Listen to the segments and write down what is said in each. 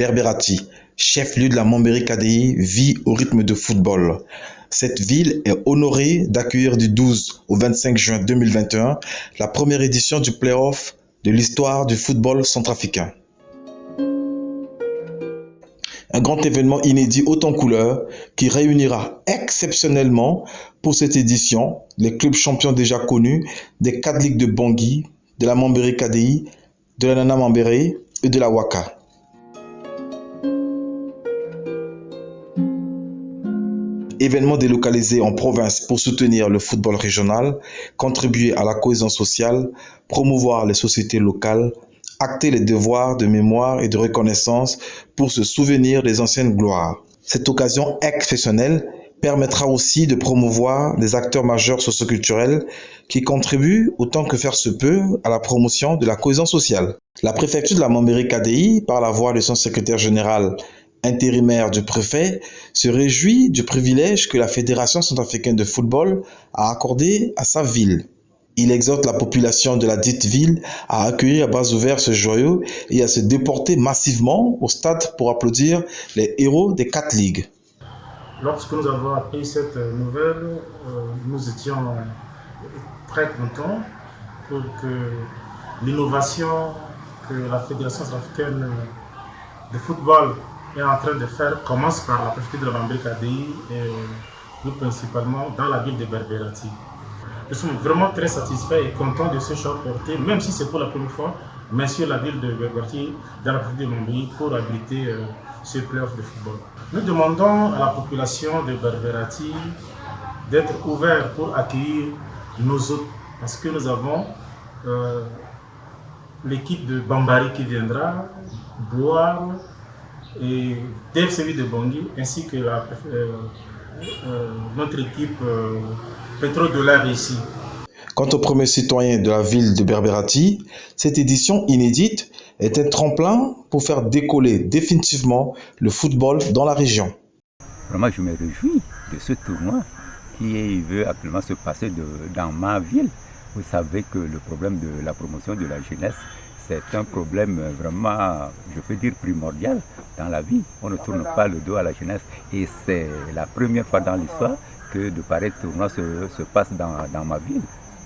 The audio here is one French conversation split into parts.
Berbérati, chef-lieu de la Mambéry KDI, vit au rythme de football. Cette ville est honorée d'accueillir du 12 au 25 juin 2021 la première édition du play-off de l'histoire du football centrafricain. Un grand événement inédit haut en couleur qui réunira exceptionnellement pour cette édition les clubs champions déjà connus des 4 ligues de Bangui, de la Mambéry KDI, de la Nana Mambéry et de la Waka. Événement délocalisé en province pour soutenir le football régional, contribuer à la cohésion sociale, promouvoir les sociétés locales, acter les devoirs de mémoire et de reconnaissance pour se souvenir des anciennes gloires. Cette occasion exceptionnelle permettra aussi de promouvoir les acteurs majeurs socioculturels qui contribuent autant que faire se peut à la promotion de la cohésion sociale. La préfecture de la Mambéry KDI, par la voix de son secrétaire général intérimaire du préfet, se réjouit du privilège que la Fédération centrafricaine de football a accordé à sa ville. Il exhorte la population de la dite ville à accueillir à bras ouverts ce joyau et à se déporter massivement au stade pour applaudir les héros des 4 ligues. Lorsque nous avons appris cette nouvelle, nous étions très contents pour que l'innovation que la Fédération centrafricaine de football est en train de faire commence par la préfecture de la Mambéry KDI et plus principalement dans la ville de Berbérati. Nous sommes vraiment très satisfaits et contents de ce choix porté, même si c'est pour la première fois, mais sur la ville de Berbérati, dans la préfecture de Mambéry, pour abriter ce play-off de football. Nous demandons à la population de Berbérati d'être ouvert pour accueillir nos hôtes, parce que nous avons l'équipe de Bambari qui viendra boire et celui de Bangui, ainsi que notre équipe pétrodolaire ici. Quant aux premiers citoyens de la ville de Berbérati, cette édition inédite est un tremplin pour faire décoller définitivement le football dans la région. Vraiment, je me réjouis de ce tournoi qui veut actuellement se passer dans ma ville. Vous savez que le problème de la promotion de la jeunesse, c'est un problème vraiment, je peux dire, primordial dans la vie. On ne tourne pas le dos à la jeunesse et c'est la première fois dans l'histoire que de pareils tournois se passent dans ma ville.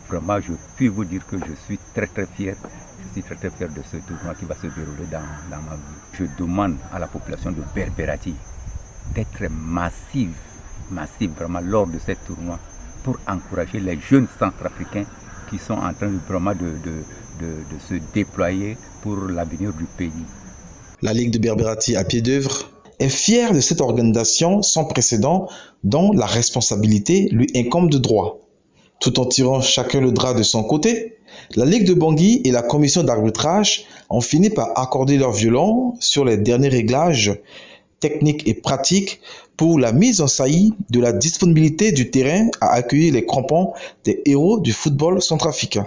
Vraiment, je puis vous dire que je suis très fier. Je suis très fier de ce tournoi qui va se dérouler dans ma ville. Je demande à la population de Berbérati d'être massive vraiment lors de ce tournoi pour encourager les jeunes centrafricains qui sont en train vraiment de se déployer pour l'avenir du pays. La Ligue de Berbérati à pied d'œuvre est fière de cette organisation sans précédent dont la responsabilité lui incombe de droit. Tout en tirant chacun le drap de son côté, la Ligue de Bangui et la commission d'arbitrage ont fini par accorder leur violon sur les derniers réglages techniques et pratiques pour la mise en saillie de la disponibilité du terrain à accueillir les crampons des héros du football centrafricain.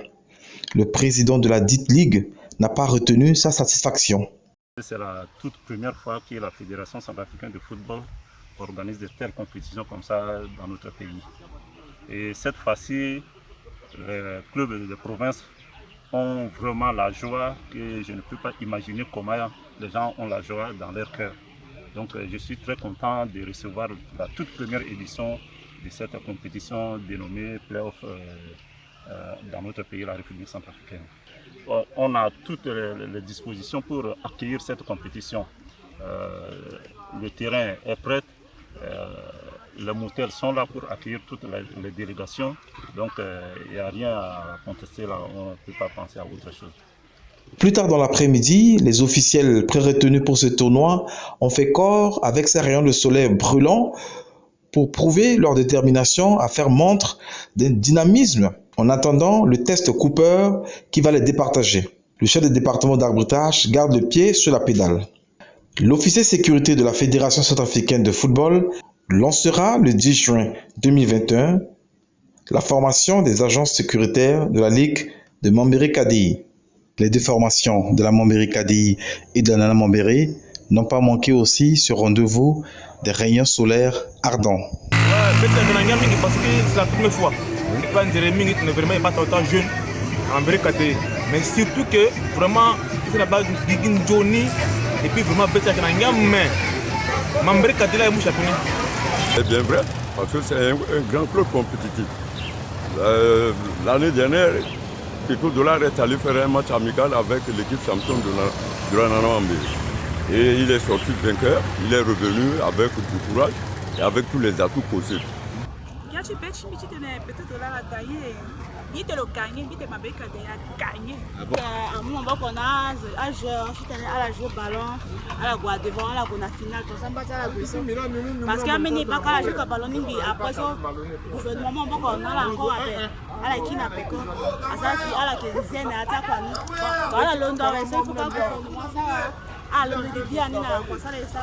Le président de la dite ligue n'a pas retenu sa satisfaction. C'est la toute première fois que la Fédération centrafricaine de football organise de telles compétitions comme ça dans notre pays. Et cette fois-ci, les clubs de province ont vraiment la joie que je ne peux pas imaginer comment les gens ont la joie dans leur cœur. Donc je suis très content de recevoir la toute première édition de cette compétition dénommée Play-off dans notre pays, la République centrafricaine. On a toutes les dispositions pour accueillir cette compétition. Le terrain est prêt, les motels sont là pour accueillir toutes les délégations. Donc il n'y a rien à contester là, on ne peut pas penser à autre chose. Plus tard dans l'après-midi, les officiels pré-retenus pour ce tournoi ont fait corps avec ces rayons de soleil brûlants pour prouver leur détermination à faire montre d'un dynamisme en attendant le test Cooper qui va les départager. Le chef du département d'arbitrage garde le pied sur la pédale. L'officier sécurité de la Fédération centrafricaine de football lancera le 10 juin 2021 la formation des agents sécuritaires de la Ligue de Mambéry KDI. Les deux formations de la Mambéry KDI et de la Nana Mambéry n'ont pas manqué aussi ce rendez-vous des rayons solaires ardents. C'est la première fois. Il n'est pas autant jeune en Mambéry KDI. Mais surtout que vraiment, c'est la base de Johnny et puis vraiment bêter avec Nangam, mais Mambré Kadila et Mouchaponi. C'est bien vrai, parce que c'est un grand club compétitif. L'année dernière, Pico Dollar est allé faire un match amical avec l'équipe champion de la Nanambe. Et il est sorti vainqueur, il est revenu avec du courage et avec tous les atouts possibles. Peut-être là a gagné. Il te le gagné, il te m'a gagné. À un moment qu'on a à la jouer ballon, à la guarder devant, à la finale, tout ça, parce qu'à mener pas qu'à la jouer ballon, après ça, au gouvernement, on a encore à la qui n'a pas quoi. À ça, à la quinzaine, à ta famille. Voilà, Londres, il faut pas qu'on commence à le début, à ça, les ça.